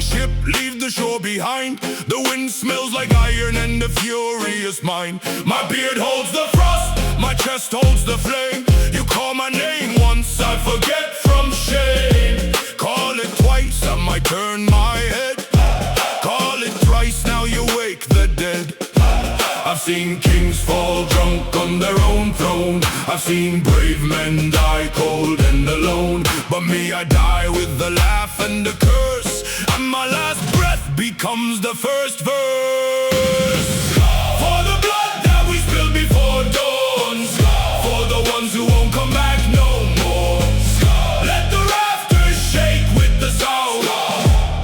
ship, leave the shore behind. The wind smells like iron and the furious mind. My beard holds the frost, my chest holds the flame. You call my name once, I forget from shame. Call it twice, I might turn my head. Call it thrice, now you wake the dead. I've seen kings fall drunk on their own throne. I've seen brave men die cold and alone. But me, I die with a laugh and a curse, and my last breath becomes the first verse. For the blood that we spilled before dawn, for the ones who won't come back no more. Let the rafters shake with the sound,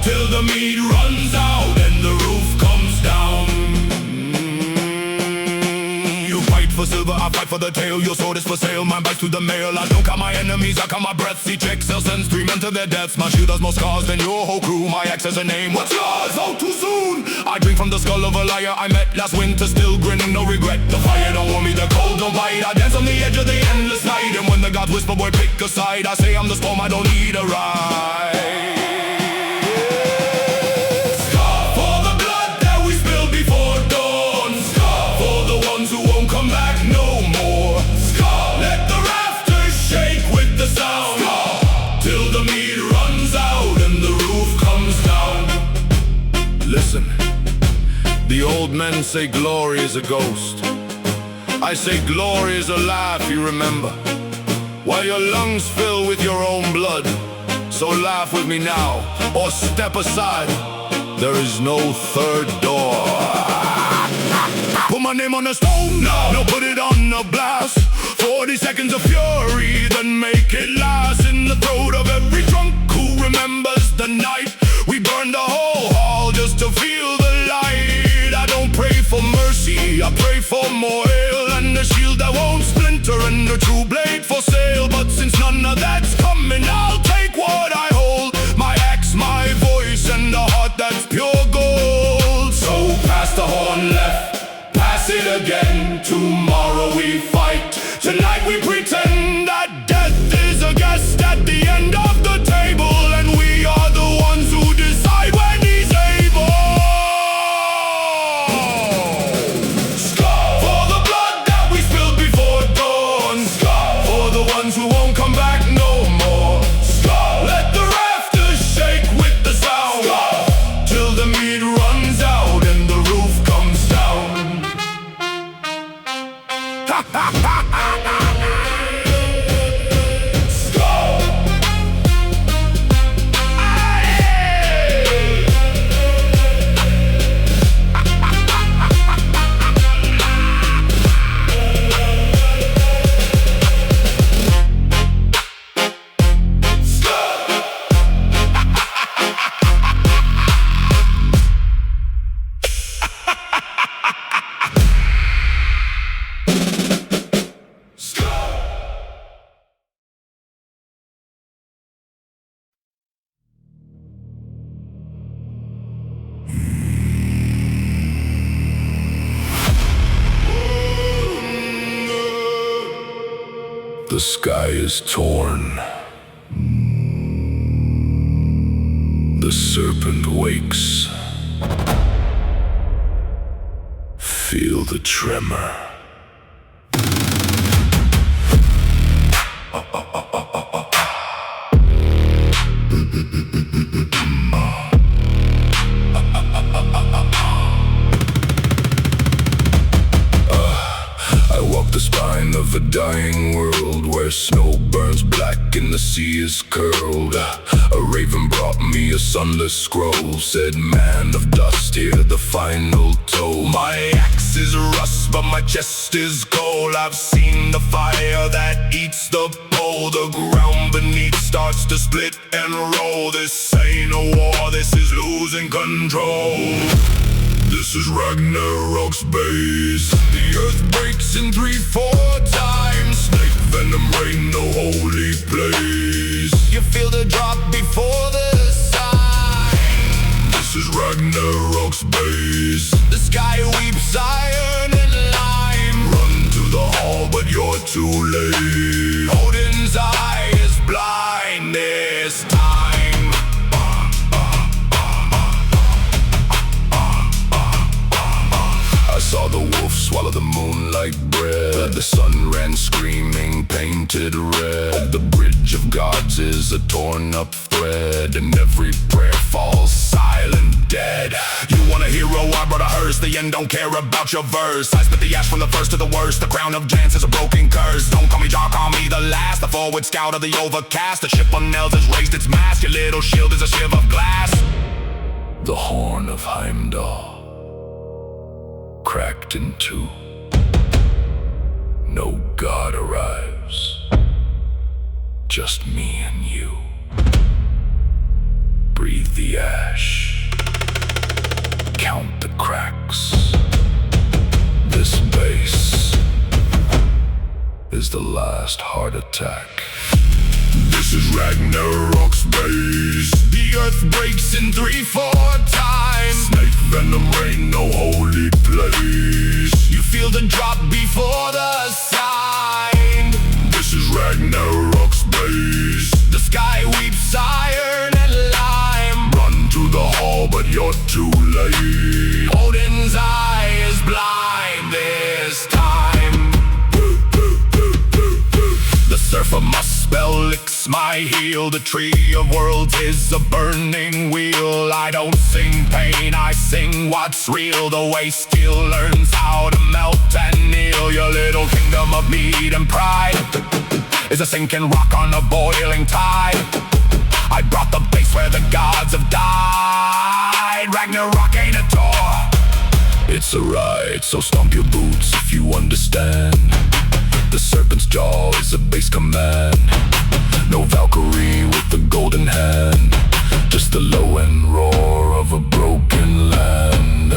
till the meat runs out and the roof comes down. For silver, I fight for the tail. Your sword is for sale, mine bites to the mail. I don't count my enemies, I count my breath. See check cell sends 3 men to their deaths. My shield has more scars than your whole crew. My axe has a name, what's yours? Oh, too soon. I drink from the skull of a liar I met last winter, still grinning, no regret. The fire don't warm me, the cold don't bite. I dance on the edge of the endless night, and when the gods whisper, boy, pick a side, I say I'm the storm, I don't need a ride. Listen, the old men say glory is a ghost. I say glory is a laugh you remember, while your lungs fill with your own blood. So laugh with me now, or step aside. There is no third door. Put my name on a stone, no, put it on a blast. 40 seconds of fury, then make it last. In the throat of every drunk who remembers the night we burned the whole hall just to feel the light. I don't pray for mercy, I pray for more ale, and a shield that won't splinter, and a true blade for sale. But since none of that's coming, I'll take what I hold. My axe, my voice, and a heart that's pure gold. So pass the horn left, pass it again. Tomorrow we fight, tonight we pretend that death is a guest at the end of the table, and we are the ones who decide when he's able. Skål for the blood that we spilled before dawn. Skål for the ones who won't come back no more. Skål, let the rafters shake with the sound. Skål, till the meat runs out and the roof comes down. Ha ha ha ha! The sky is torn. The serpent wakes. Feel the tremor. I walk the spine of a dying world, where snow burns black and the sea is curled. A raven brought me a sunless scroll, said, man of dust, hear the final toll. My axe is rust, but my chest is gold. I've seen the fire that eats the pole. The ground beneath starts to split and roll. This ain't a war, this is losing control. This is RAGNAROK'S base. The earth breaks in 3-4 times. Snake venom rain, no holy place. You feel the drop before the sign. This is RAGNAROK'S base. The sky weeps iron and lime. Run to the hall, but you're too late. ODIN'S eye is blind this time. swallow the moon like bread. The sun ran screaming, painted red. The bridge of gods is a torn up thread, and every prayer falls silent, dead. You want a hero, I brought a hearse. The end don't care about your verse. I spit the ash from the first to the worst. The crown of giants is a broken curse. Don't call me JARL, call me the last. The forward scout of the overcast. The ship on nails has raised its mast. Your little shield is a shiv of glass. The horn of Heimdall cracked in two. No god arrives, just me and you. Breathe the ash, count the cracks. This base is the last heart attack. This is RAGNAROK'S base. The earth breaks in 3-4 times. Snake venom rain, no holy place. You feel the drop before the sign. This is RAGNAROK'S base. The sky weeps iron and lime. Run to the hall, but you're too late. ODIN'S eye is blind this time. The surfer must spell licks my heel. The tree of worlds is a burning wheel. I don't sing pain, I sing what's real. The way steel learns how to melt and kneel. Your little kingdom of need and pride is a sinking rock on a boiling tide. I brought the base where the gods have died. Ragnarok ain't a tour, it's a ride. So stomp your boots if you understand. The serpent's jaw is a base command. No Valkyrie with the golden hand, just the low end roar of a broken land.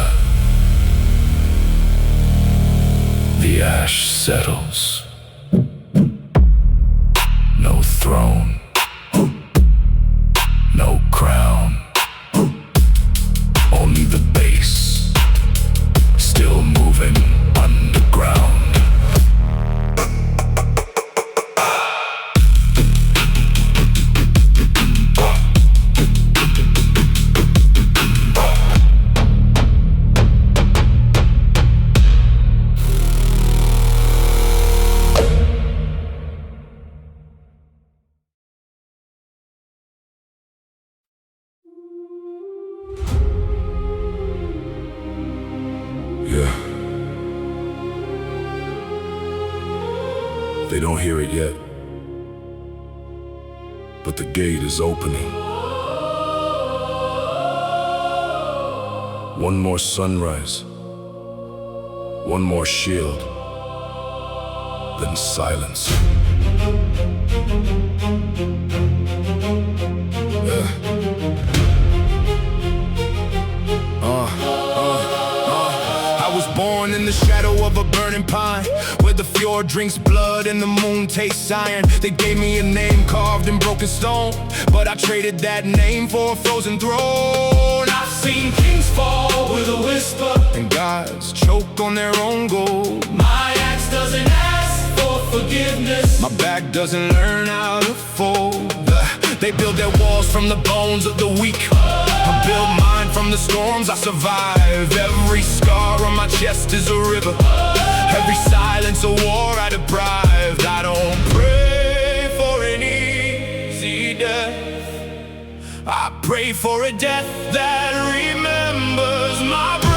The ash settles. No throne, no crown, only the base, still moving underground. Yeah. They don't hear it yet, but the gate is opening. One more sunrise, one more shield, then silence. I was born in the shadow of a burning pine, where the fjord drinks blood and the moon tastes iron. They gave me a name carved in broken stone, but I traded that name for a frozen throne. I've seen kings fall with a whisper, and gods choke on their own gold. My axe doesn't ask for forgiveness, my back doesn't learn how to fold. They build their walls from the bones of the weak, I build mine from the storms I survive. Every scar on my chest is a river, every silence a war I deprived. I don't pray for an easy death, I pray for a death that remembers my breath.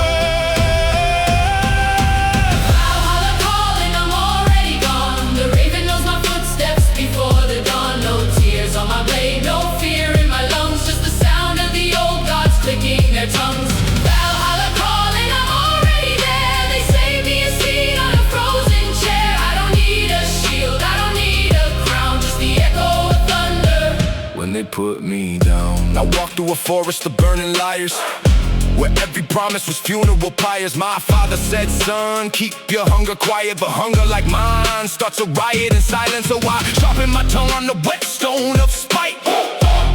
Valhalla calling, I'm already gone. The raven knows my footsteps before the dawn. No tears on my blade, no fear in my lungs, just the sound of the old gods clicking their tongues. Valhalla calling, I'm already there. They save me a seat on a frozen chair. I don't need a shield, I don't need a crown, just the echo of thunder when they put me down. I walked through a forest of burning liars, where every promise was funeral pyres. My father said, son, keep your hunger quiet, but hunger like mine starts a riot in silence. So I sharpen my tongue on the whetstone of spite,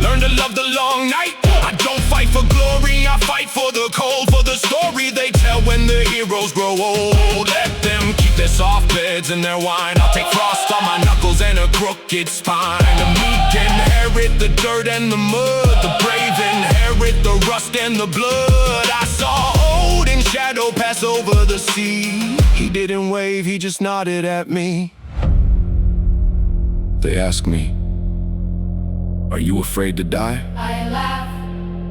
learn to love the long night. I don't fight for glory, I fight for the cold, for the story they tell when the heroes grow old. Let them keep their soft beds and their wine, I'll take frost on my knuckles and a crooked spine. The meek inherit the dirt and the mud, the brave inherit the rust and the blood. I saw Odin's shadow pass over the sea. He didn't wave, he just nodded at me. They ask me, are you afraid to die? I laugh.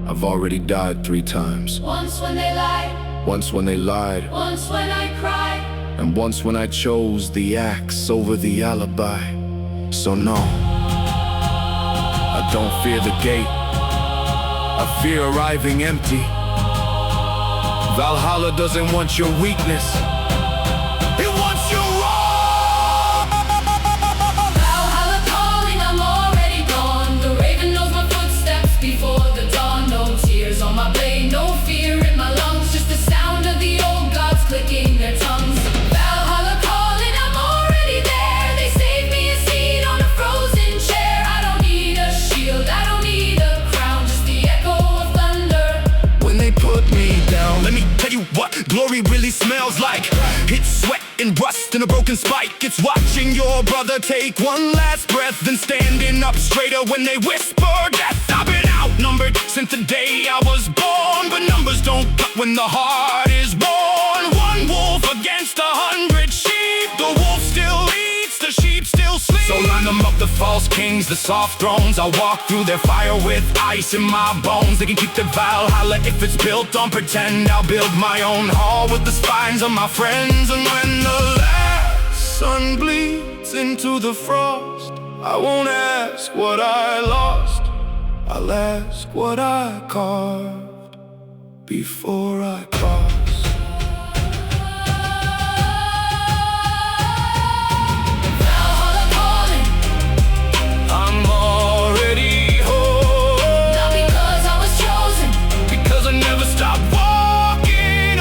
I've already died 3 times. Once when they lied. Once when they lied. Once when I cried. And once when I chose the axe over the alibi. So no, I don't fear the gate. I fear arriving empty. Valhalla doesn't want your weakness. It wants you raw. Valhalla calling, I'm already gone. The raven knows my footsteps before the dawn. No tears on my blade, no fear in my lungs. Just the sound of the old gods clicking their tongues. Valhalla calling, I'm already there. They saved me a seat on a frozen chair. I don't need a shield, I don't need a crown. Just the echo of thunder. When they put me down, let me tell you what glory really smells like. It's sweat and rust and a broken spike. It's watching your brother take one last breath, then standing up straighter when they whisper death. I've been outnumbered since the day I was born, but numbers don't cut when the heart is born. One wolf against 100 sheep. The wolf still eats, the sheep still sleep. So line them up, the false kings, the soft thrones. I'll walk through their fire with ice in my bones. They can keep the Valhalla if it's built on pretend. I'll build my own hall with the spines of my friends. And when the last sun bleeds into the frost, I won't ask what I lost. I'll ask what I carved before I cross. Valhalla calling. I'm already home. Not because I was chosen. Because I never stopped walking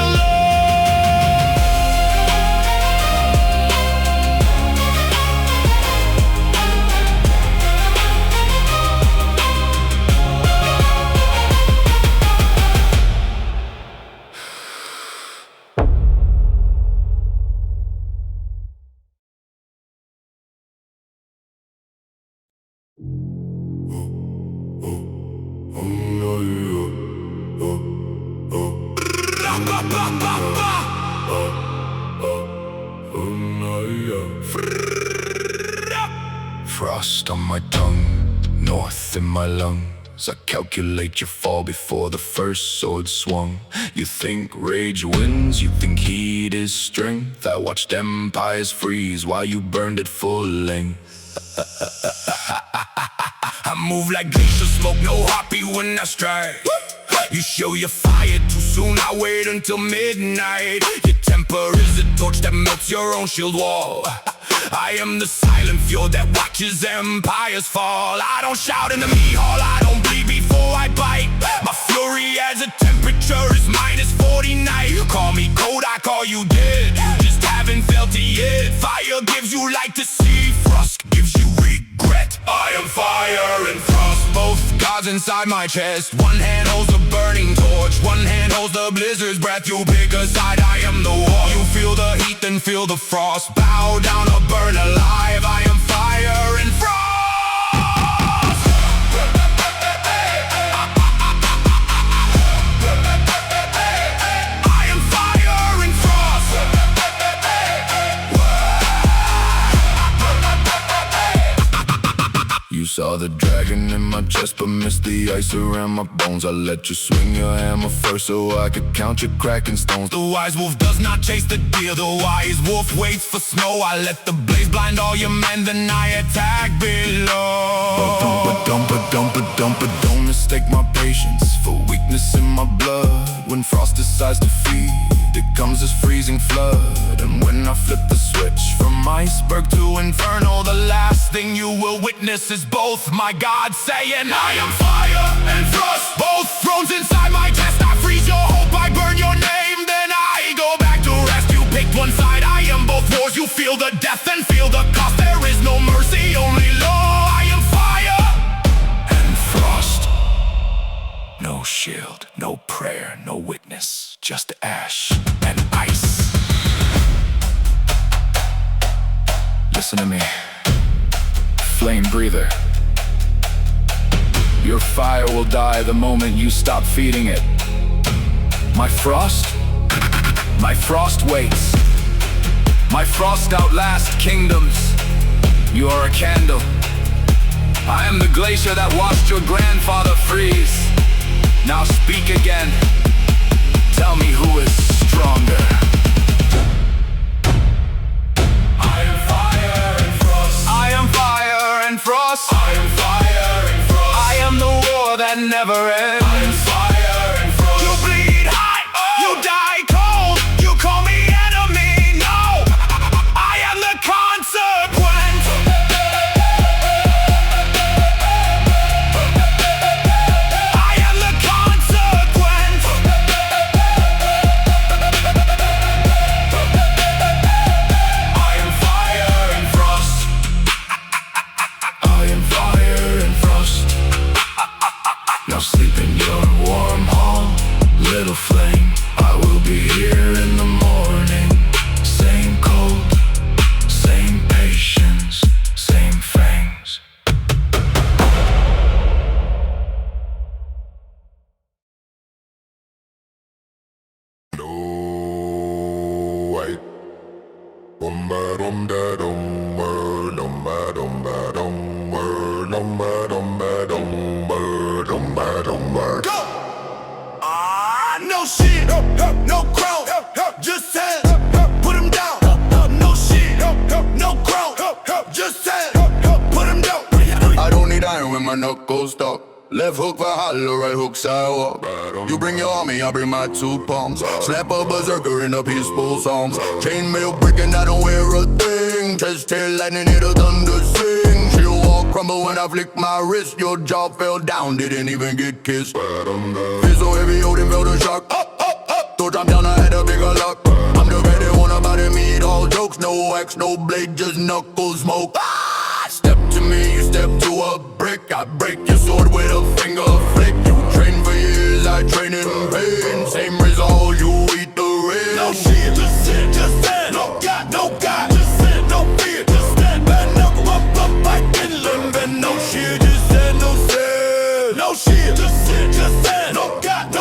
Frost on my tongue, north in my lungs. I calculate your fall before the first sword swung. You think rage wins, you think heat is strength. I watched empires freeze while you burned at full length. I move like glacier smoke, no heartbeat when I strike. You show your fire too soon, I wait until midnight. Your temper is a torch that melts your own shield wall. I am the silent fjord that watches empires fall. I don't shout in the meat hall, I don't bleed before I bite. My fury as a temperature is -49. You call me cold, I call you dead. You just haven't felt it yet. Fire gives you light to see, frost gives you regret. I am fire and frost, both gods inside my chest. One hand holds the burning torch, one hand holds the blizzard's breath. You pick a side, I am the war. You feel the heat, then feel the frost. Bow down or burn alive, I am fire and frost. I am fire and frost. You saw the dragon in my chest, but missed the ice around my bones. I let you swing your hammer first so I could count your cracking stones. The wise wolf does not chase the deer, the wise wolf waits for snow. I let the blaze blind all your men, then I attack below. But don't mistake my patience for weakness in my blood. When frost decides to feed, it comes as freezing flood. And when I flip the switch from iceberg to inferno, the last thing you will witness is both my gods saying, I am fire and frost, both thrones inside my chest. I freeze your hope, I burn your name, then I go back to rest. You picked one side, I am both wars. You feel the death and feel the cost. There is no mercy, only law. I am fire and frost. No shield, no prayer, no witness, just ash and ice. Listen to me, flame breather. Your fire will die the moment you stop feeding it. My frost, My frost waits. My frost outlasts kingdoms. You are a candle. I am the glacier that watched your grandfather freeze. Now speak again. Tell me who is stronger. I am fire and frost. I am fire and frost. I am fire and frost. I am the war that never ends. I am fire and frost. You bleed hot, you die cold. You call me enemy, no. I am the consequence. I am the consequence. I am fire and frost. I am fire and frost. Now sleep in your warm hall, little flame. I will be here in the morning. Same cold, same patience, same fangs. No wait. Go! No shit, no crown, just said, put him down. No shit, no crown, just said, put him down. I don't need iron when my knuckles stop. Left hook Valhalla, right hook sidewalk. You bring your army, I bring my 2 palms. Slap a berserker in a peaceful psalms. Chainmail breaking, I don't wear a thing. Chest tail lightning, hit a thunder sing. Shieldwall crumble when I flick my wrist. Your jaw fell down, didn't even get kissed. Feel so heavy, Odin felt a shock. Up, throw drop down, I had a bigger luck. I'm the very one about it, meet all jokes. No axe, no blade, just knuckle smoke. Step to me, you step to a brick. I break your sword with a finger flick. You train for years, I train in pain. Same result, you eat the ring. No shit, just sit, just stand. No God, just sit, no fear, just stand. Bad knuckle up, Viking limb. And no shit, just stand, no stand. No shit, just sit, just stand. No God,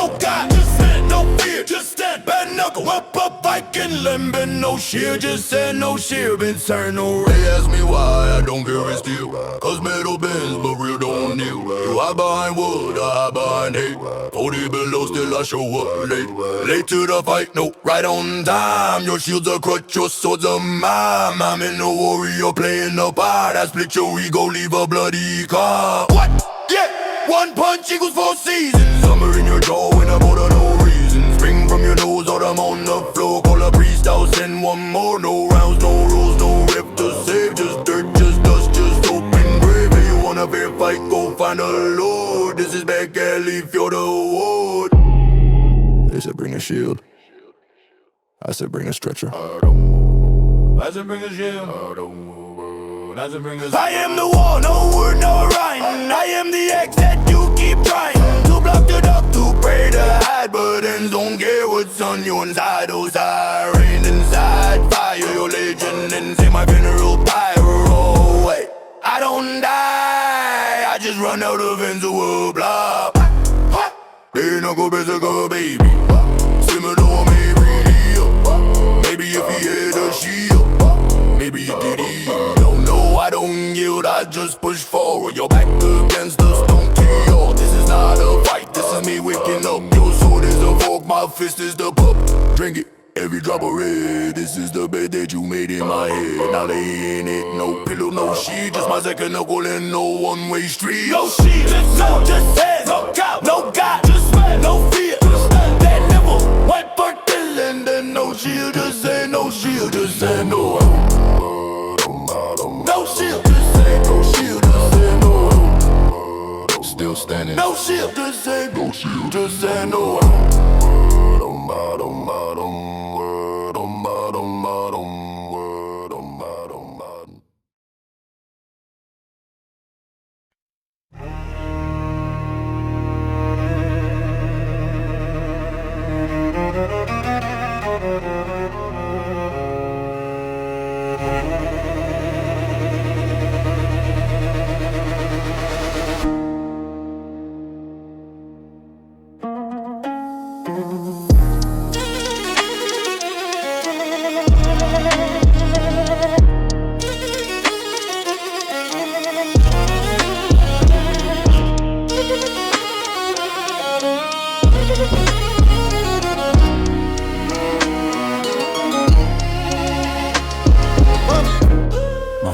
just stand, no fear, just stand. Bad knuckle up, Viking limb. And no shit, just stand, no shit, been turned no. They ask me why I don't care it's steel. Cause metal bends, but real don't kneel. You hide behind wood, I hide behind hate. 40 below, still I show up late. Late to the fight, no, right on time. Your shields are crutch, your swords are mine. I'm in the warrior playing the part. I split your ego, leave a bloody car. What? Yeah, 1 punch equals 4 seasons. Summer in your jaw when I'm out of no reason. Spring from your nose, out I'm on the floor. Call a priest, I'll send 1 more. No rounds, no rules, no rip to save. Just dirt, just dust, just open grave. If you want a fair fight, go find a lord. This is back alley, fjord award. They said bring a shield. I said bring a stretcher. I said bring a shield. I said bring a... I am the wall, no word, no rhyme. I am the X that you keep trying to block the duck, to pray to hide. But ends don't care what's on your inside. Oh, siren inside, fire your legend and say my funeral pyro. Wait, I don't die, I just run out of ends of a blob. They not go berserker, baby. Similar to maybe heal. Maybe if he had a shield, maybe it did heal. No, I don't yield, I just push forward. Your back against the stone kill. This is not a fight, this is me waking up. Your sword is a fork, my fist is the pup. Drink it, every drop of red. This is the bed that you made in my head. Now lay in it, no pillow, no sheet. Just my second knuckle and no one-way street. No sheet, just head, no God, just sweat, no fear. That nipple, white for killing. Then no shield, just say no shield, just say no. No shield, just say no shield, just say no. Still standing. No shield, just say no shield, just say no.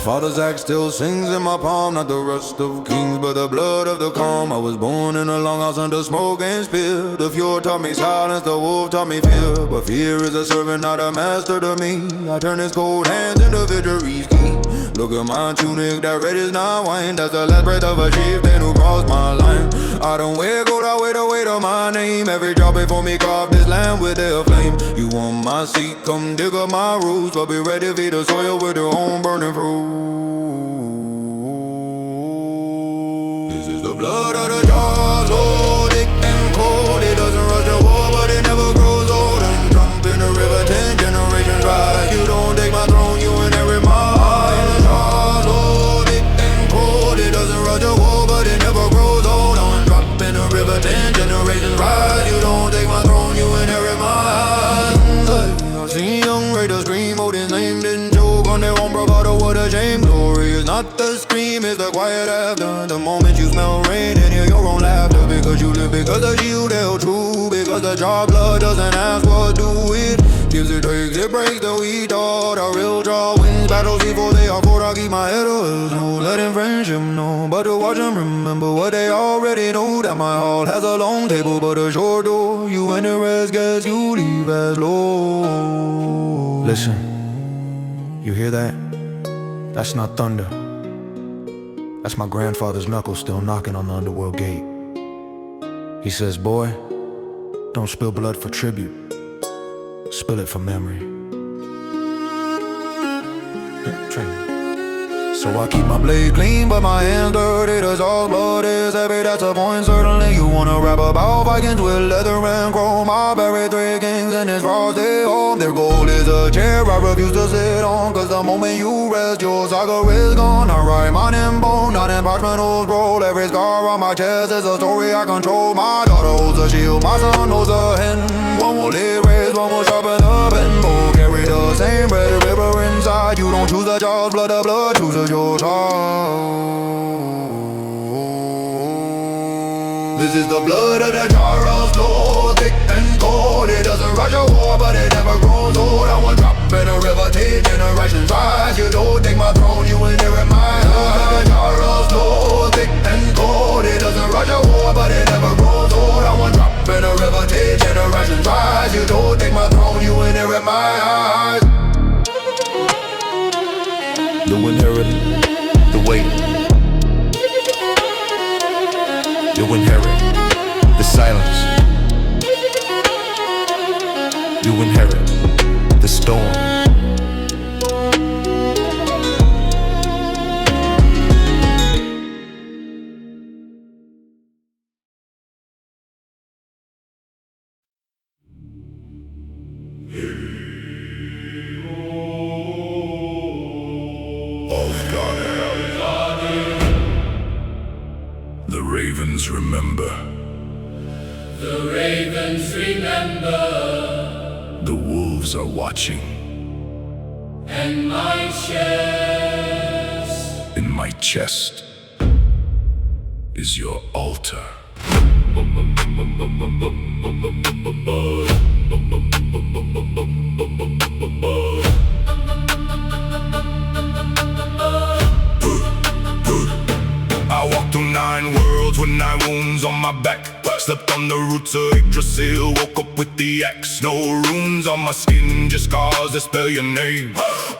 father's axe still sings in my palm, not the rust of kings, but the blood of the calm. I was born in a longhouse under smoke and spear. The fjord taught me silence, the wolf taught me fear. But fear is a servant, not a master to me. I turn his cold hands into victory's key. Look at my tunic, that red is not wine. That's the last breath of a chieftain who crossed my line. I don't wear gold, I wear the weight of my name. Every drop before me carved this land with their flame. You want my seat, come dig up my roots, but be ready to feed the soil with your own burning fruit. This is the blood of the JARL, so thick and cold. It doesn't rush the war, but it never grows old. And drunk in the river, 10 generations rise. You don't take my throne, you inherit my heart. The JARL, so thick and cold. It doesn't rush the war, but it never grows old. I'm dropped in the river, 10 generations rise. You don't take my throne, you inherit my heart. I've seen young raiders scream, Odin's name didn't choke on their own bravado. What a shame. Glory is not the scream, it's the quiet after. The moment you smell rain and hear your own laughter. Because you live, because the shield held true. Because the JARL blood doesn't ask what do it. Gives it takes, it breaks the we thought. A real JARL wins battles before they are fought. I keep my head up, no letting friendship know. But to watch them remember what they already know. That my hall has a long table but a short door. You enter as guests, you leave as low. Listen, you hear that? That's not thunder. That's my grandfather's knuckles still knocking on the underworld gate. He says, boy, don't spill blood for tribute. Spill it for memory. So I keep my blade clean, but my hands dirty. The JARL blood is heavy, that's a point certainly. You wanna rap about Vikings with leather and chrome. I buried 3 kings in this frosty home. Their gold is a chair I refuse to sit on. Cause the moment you rest, your Saga is gone. I write mine in bone, not in parchment or scroll. Every scar on my chest is a story I control. My daughter holds a shield, my son holds a hen. One will lead raise, one will sharpen the pen. Both carry the same red river inside. You don't choose the JARL's blood, the blood chooses your child. This is the blood of the JARL, slow, thick and cold. It doesn't rush a war, but it never grows old. I won't drop in a river, 10 generations rise. You don't take my throne, you inherit my heart. The JARL, slow, thick and cold. It doesn't rush a war, but it never grows old. I won't drop in a river, 10 generations rise. You don't take my throne, you inherit my heart. You inherit the weight. You inherit the silence. You inherit the storm. The ravens remember. The ravens remember. The wolves are watching. And my chest. In my chest is your altar. I walked through 9 worlds with 9 wounds on my back. Slept on the roots of Yggdrasil, woke up with the axe. No runes on my skin, just scars that spell your name.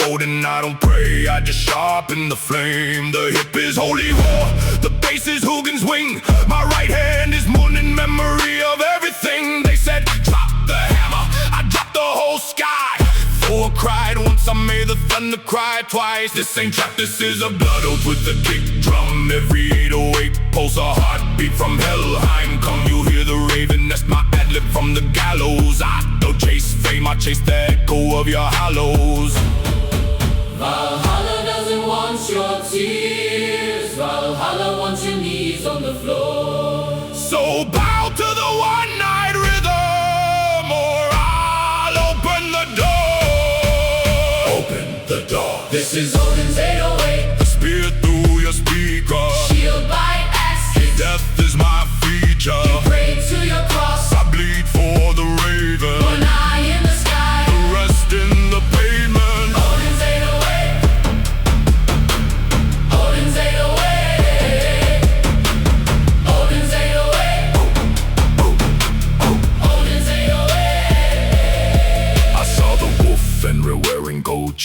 Odin, I don't pray, I just sharpen the flame. The hip is holy war, the bass is Hugins wing. My right hand is moon in memory of everything. They said, drop the hammer, I dropped the whole sky. Thor cried once, I made the thunder cry twice. This ain't trap, this is a blood oath with a kick drum. Every 808 pulse a heartbeat from Helheim. Come, you hear the raven, that's my ad-lib from the gallows. I don't chase fame, I chase the echo of your hollows. Valhalla doesn't want your tears. Valhalla wants your knees on the floor. So bow to the one-night rhythm, or I'll open the door. Open the door. This is Odin's 808. The spear through your speaker. Shield by axes. Death is my feature. You pray to your cross. I bleed for the raven. One eye in the sky. The rest in the pavement. Odin's 808.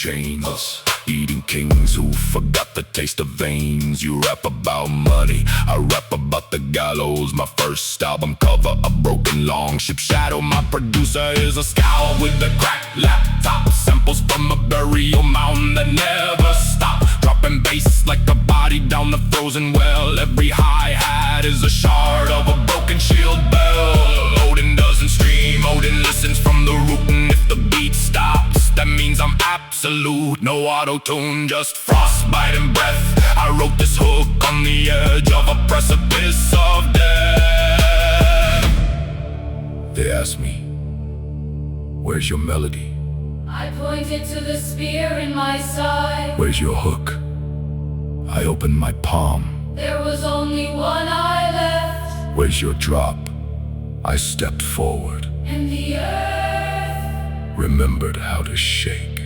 chains, eating kings who forgot the taste of veins. You rap about money, I rap about the gallows. My first album cover, a broken longship shadow. My producer is a scowl with a cracked laptop. Samples from a burial mound that never stop. Dropping bass like a body down the frozen well. Every hi-hat is a shard of a broken shield bell. Odin doesn't scream, Odin listens from the root. And if the beat stops, that means I'm absolute. No auto-tune, just frostbite and breath. I wrote this hook on the edge of a precipice of death. They asked me, where's your melody? I pointed to the spear in my side. Where's your hook? I opened my palm. There was only one eye left. Where's your drop? I stepped forward. And the earth Remembered how to shake.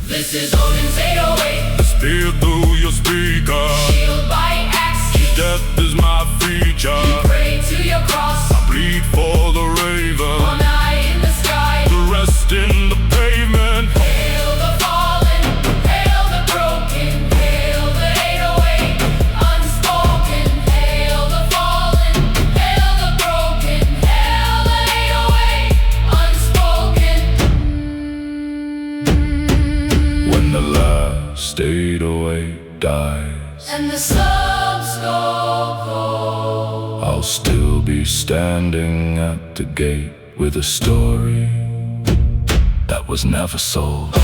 This is Odin's 808. Spear through your speaker. Shield by axe. Death is my feature. Pray to your cross. I bleed for the raven. One eye in the sky. The rest in the pavement. Hail the fallen. Hail the broken. Hail the 808. Unspoken. Hail the fallen. Hail the broken. Hail the 808. Unspoken. When the last 808 dies, And the subs go cold. I'll still be standing at the gate with a story that was never sold.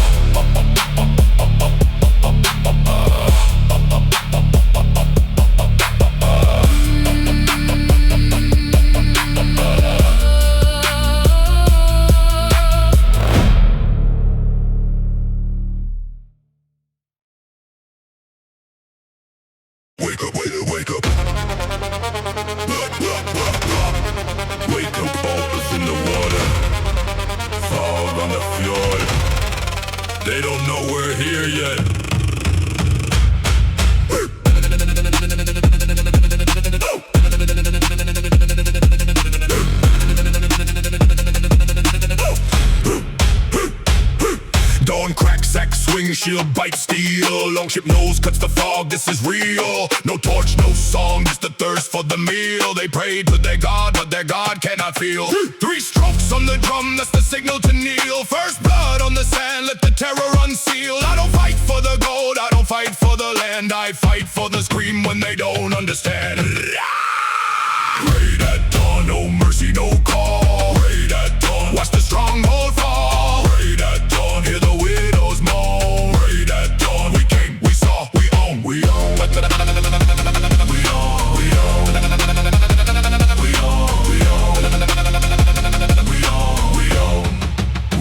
Wake up, wake up, wake up. Wake up, all is in the water. Fog on the fjord. They don't know we're here yet. Dawn crack, sack, swing, shield, bite, steel. Longship nose cuts the fog, this is real. No torch, no song, just the thirst for the meal. They prayed to their god, but their god cannot feel. 3 strokes on the drum, that's the signal to kneel. First blood on the sand, let the terror unseal. I don't fight for the gold, I don't fight for the land. I fight for the scream when they don't understand. Prayed at dawn, no mercy, no call. Prayed at dawn, watch the stronghold fall. Prayed at dawn, hear the widows moan. Prayed at dawn, we came, we saw, we own, we own. We own, we own, we own, we own, we own,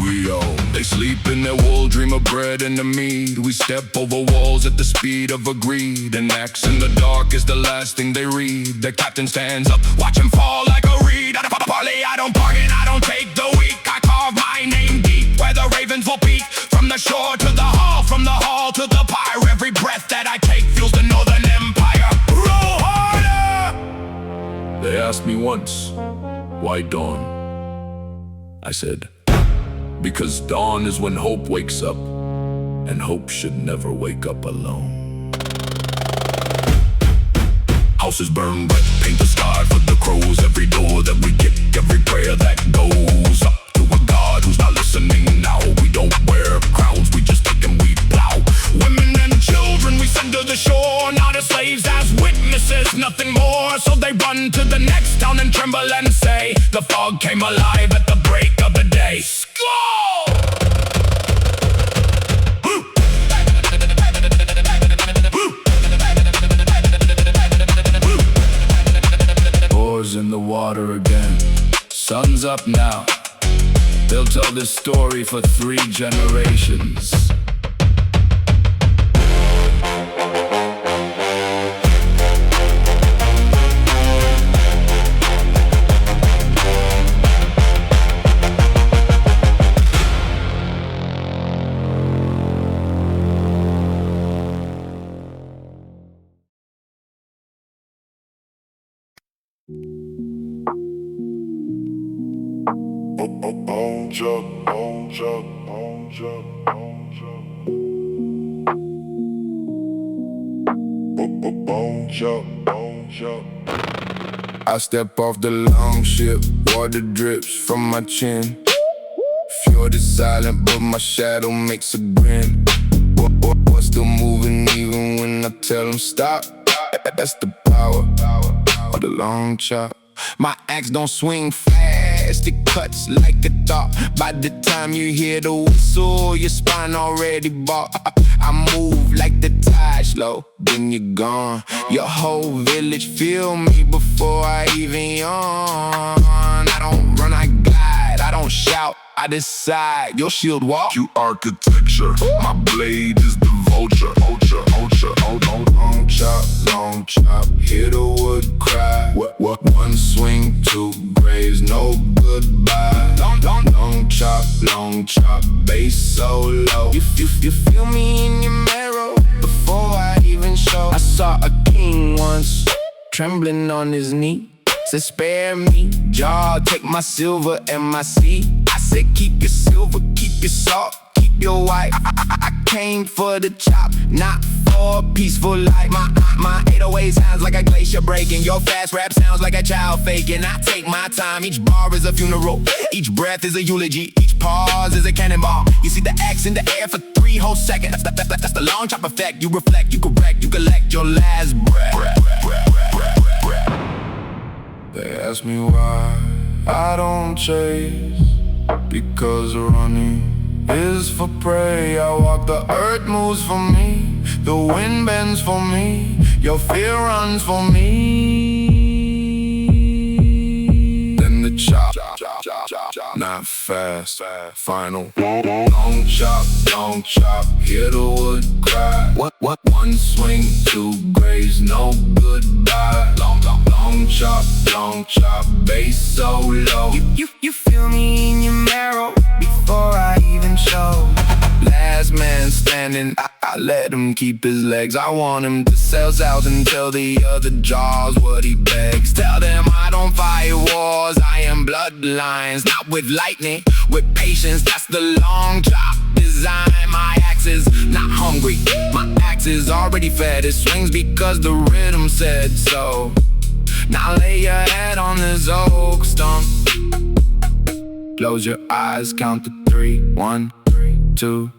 we own. They sleep in their wool, dream of bread and the meat. We step over walls at the speed of a greed. An axe in the dark is the last thing they read. The captain stands up, watch him fall like a reed. I don't parley, I don't bargain, I don't take the weak. I carve my name deep where the ravens will peak. From the shore to the hall, from the hall to the pyre. Every breath that I take fuels the northern empire. Roll harder! They asked me once, why dawn? I said, because dawn is when hope wakes up, and hope should never wake up alone. Houses burn red, paint the sky for the crows. Every door that we kick, every prayer that goes up to a God who's not listening now. We don't wear crowns, we just take and we plow. Women and children we send to the shore, not as slaves, as witnesses, nothing more. So they run to the next town and tremble and say, the fog came alive at the break of the day. Skål! Oars in the water again. Sun's up now. They'll tell this story for 3 generations. I step off the long ship, water drips from my chin. Fjord is silent, but my shadow makes a grin. What's still moving even when I tell them stop? That's the power of the long chop. My axe don't swing fast, it cuts like a thought. By the time you hear the whistle, your spine already bought. I move like the tide, slow, then you're gone. Your whole village feel me before I even yawn. I don't run, I glide, I don't shout, I decide. Your shield wall, you architecture. My blade is the vulture. long chop, long chop. Hear the wood cry. What? One swing, two graves, no goodbye. Long chop, bass so low. You feel me in your marrow before I even show. I saw a king once, trembling on his knee. Said spare me, JARL, take my silver and my seed. I said keep your silver, keep your salt, keep your white. I came for the chop, not for a peaceful life. My 808 sounds like a glacier breaking. Your fast rap sounds like a child faking. I take my time, each bar is a funeral. Each breath is a eulogy, each pause is a cannonball. You see the axe in the air for 3 whole seconds. That's the long chop effect. You reflect, you correct, you collect your last breath. They ask me why I don't chase, because running is for prey. I walk, the earth moves for me, the wind bends for me, your fear runs for me. Then the chop, not fast, final. Long chop, hear the wood cry. What? One swing, two graves, no goodbye. Long chop, bass so low. You feel me in your marrow before I even show. Last man standing, I let him keep his legs. I want him to sell out and tell the other jaws what he begs. Tell them I don't fight wars, I am bloodlines. Not with lightning, with patience, that's the long chop design. My axe is not hungry, my axe is already fed. It swings because the rhythm said so. Now lay your head on this oak stump. Close your eyes, count to 3, 1, 2.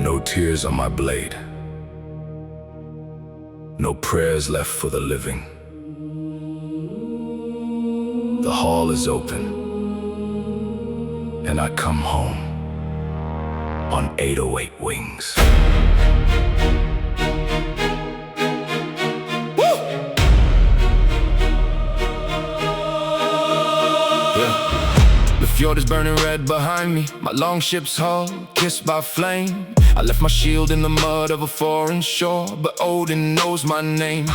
No tears on my blade, no prayers left for the living. The hall is open, and I come home on 808 wings. The fjord is burning red behind me. My long ship's hull kissed by flame. I left my shield in the mud of a foreign shore, but Odin knows my name.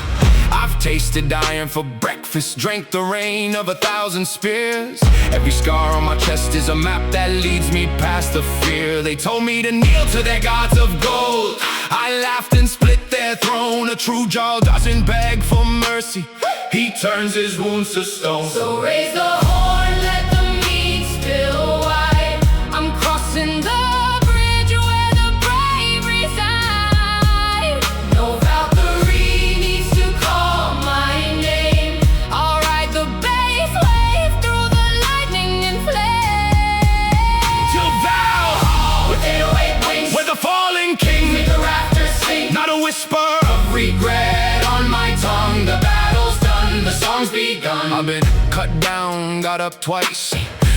I've tasted iron for breakfast, drank the rain of 1,000 spears. Every scar on my chest is a map that leads me past the fear. They told me to kneel to their gods of gold. I laughed and split their throne. A true JARL doesn't beg for mercy, he turns his wounds to stone. So raise the horn, let the mead spill wide. I'm crossing the bridge where the brave reside. No Valkyrie needs to call my name. I'll ride the bass wave through the lightning and flame. To Valhall, With 808 wings, where the fallen king, make the rafters sing. not a whisper Of regret on my tongue, the battle's done, the song's begun. I've been cut down, got up twice.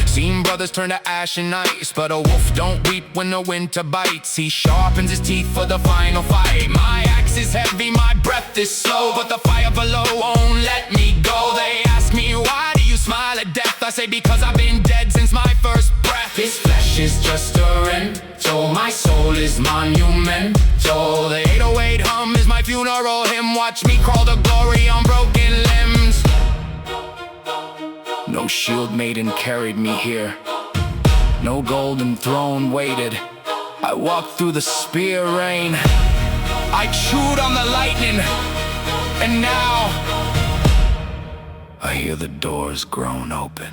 Seen brothers turn to ash and ice, but a wolf don't weep when the winter bites. He sharpens his teeth for the final fight. My axe is heavy, my breath is slow, but the fire below won't let me go. They ask me, why do you smile at death? I say because I've been dead since my first breath. This flesh is just a rental, my soul is monumental. The 808 hum is my funeral hymn. Watch me crawl to glory on broken limbs. No shield maiden carried me here, no golden throne waited. I walked through the spear rain, I chewed on the lightning, and now I hear the doors groan open.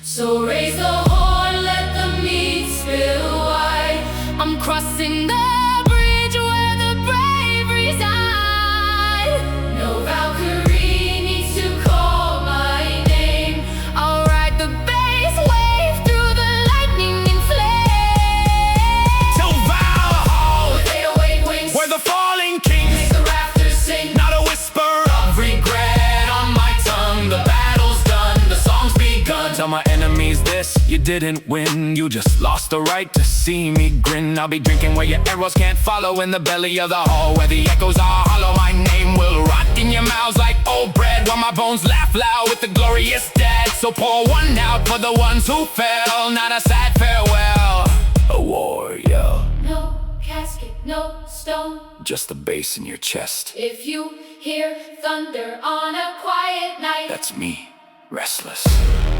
So raise the horn, let the mead spill wide. I'm crossing the bridge where the brave reside. No Valkyrie needs to call my name. I'll ride the bass wave through the lightning in flames. Till Valhall, With 808 wings, where the falling kings make the rafters sing. not a whisper Of regret on my tongue, the battle's done, the song's begun. Tell my enemies this, you didn't win. You just lost the right to see me grin. I'll be drinking where your arrows can't follow, in the belly of the hall where the echoes are hollow. My name will rot in your mouths like old bread, while my bones laugh loud with the glorious dead. So pour one out for the ones who fell, not a sad farewell, a war yell. No casket, no stone. Just the bass in your chest, If you hear thunder on a quiet night, that's me, restless.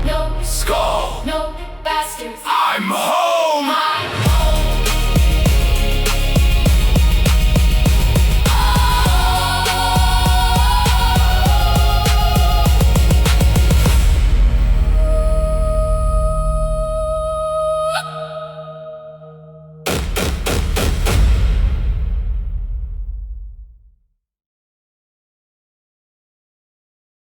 no Skål, no bastards. I'm home.